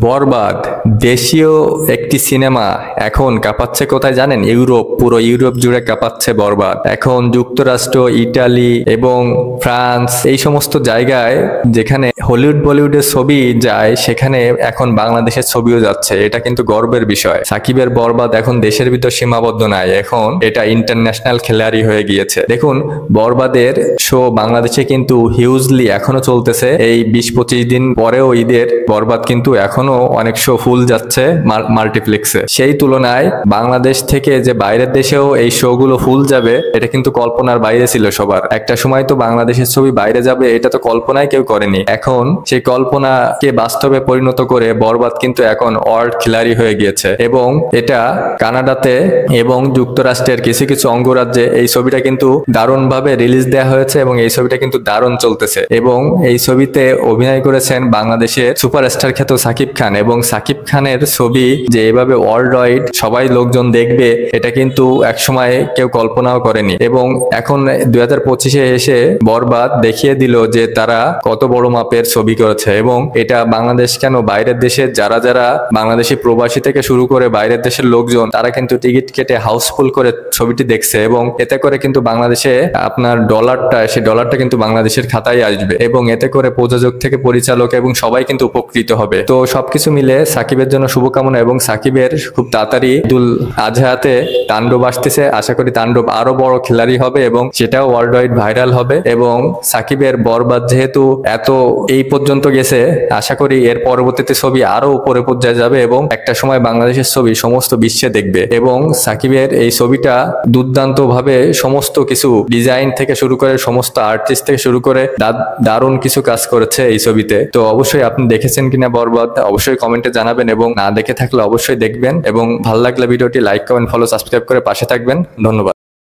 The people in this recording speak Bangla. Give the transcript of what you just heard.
বরবাদ দেশীয় একটি সিনেমা এখন কাঁপাচ্ছে কোথায় জানেন? ইউরোপ, পুরো ইউরোপ জুড়ে কাঁপাচ্ছে বরবাদ। এখন যুক্তরাষ্ট্র, ইটালি এবং ফ্রান্স এই সমস্ত জায়গায় যেখানে হলিউড বলিউডের ছবি যায় সেখানে এখন বাংলাদেশের ছবিও যাচ্ছে। এটা কিন্তু গর্বের বিষয়। সাকিবের বরবাদ এখন দেশের ভিতর সীমাবদ্ধ নাই, এখন এটা ইন্টারন্যাশনাল খেলারি হয়ে গিয়েছে। দেখুন, বরবাদের শো বাংলাদেশে কিন্তু হিউজলি এখনো চলতেছে। এই 20-25 দিন পরেও ঈদের বরবাদ কিন্তু এখনো অনেক শো ফুল যাচ্ছে মাল্টিপ্লেক্সে। সেই তুলনায় বাংলাদেশ থেকে যে বাইরের দেশেও এই শো গুলো ফুল যাবে এটা কিন্তু কল্পনার বাইরে ছিল সবার। একটা সময় তো বাংলাদেশের ছবি বাইরে যাবে এটা তো কল্পনায় কেউ করেনি। এখন সেই কল্পনাকে বাস্তবে পরিণত করে বরবাদ কিন্তু এখন ওয়ার্ল্ড খিলাড়ি হয়ে গিয়েছে এবং এটা কানাডাতে এবং যুক্তরাষ্ট্রের কিছু কিছু অঙ্গরাজ্যে এই ছবিটা কিন্তু দারুণভাবে রিলিজ দেওয়া হয়েছে এবং এই ছবিটা কিন্তু দারুণ চলতেছে। এবং এই ছবিতে অভিনয় করেছেন বাংলাদেশের সুপারস্টার খ্যাত সাকিব খান, এবং সাকিব খানের ছবি যে এভাবে ওয়ার্ল্ড ওয়াইড সবাই লোকজন দেখবে এটা কিন্তু একসময় কেউ কল্পনাও করেনি। এবং এখন 2025-এ এসে বরবাদ দেখিয়ে দিল যে তারা কত বড় মাপের ছবি করেছে। এবং এটা বাংলাদেশ কেন, বাইরের দেশের যারা যারা বাংলাদেশি প্রবাসী থেকে শুরু করে বাইরের দেশের লোকজন তারা কিন্তু টিকিট কেটে হাউসফুল করে ছবিটি দেখছে। এবং এতে করে কিন্তু বাংলাদেশে আপনার ডলারটা, সেই ডলারটা কিন্তু বাংলাদেশের খাতায় আসবে এবং এতে করে প্রযোজক থেকে পরিচালক এবং সবাই কিন্তু উপকৃত হবে। তো সবকিছু মিলে সাকিবের জন্য শুভকামনা এবং সাকিবের খুব তাড়াতাড়ি ঈদুল আজহাতে তাণ্ডব আসতেছে। আশা করি তাণ্ডব আরো বড় খেলারি হবে এবং সেটাও ওয়ার্ল্ড ওয়াইড ভাইরাল হবে। এবং সাকিবের বরবাদ যেহেতু এত এই পর্যন্ত গেছে, আশা করি এর পরবর্তীতে ছবি আরো উপরে পর্যায়ে যাবে এবং একটা সময় বাংলাদেশের ছবি সমস্ত বিশ্বে দেখবে। এবং সাকিবের এই ছবিটা দুর্দান্ত ভাবে সমস্ত কিছু ডিজাইন থেকে শুরু করে সমস্ত আর্টিস্ট থেকে শুরু করে দারুণ কিছু কাজ করেছে এই ছবিতে। তো অবশ্যই আপনি দেখেছেন কিনা বরবাদ অবশ্যই কমেন্টে জানাবেন এবং না দেখে থাকলে অবশ্যই দেখবেন। এবং ভালো লাগলে ভিডিওটি লাইক, কমেন্ট, ফলো, সাবস্ক্রাইব করে পাশে থাকবেন। ধন্যবাদ।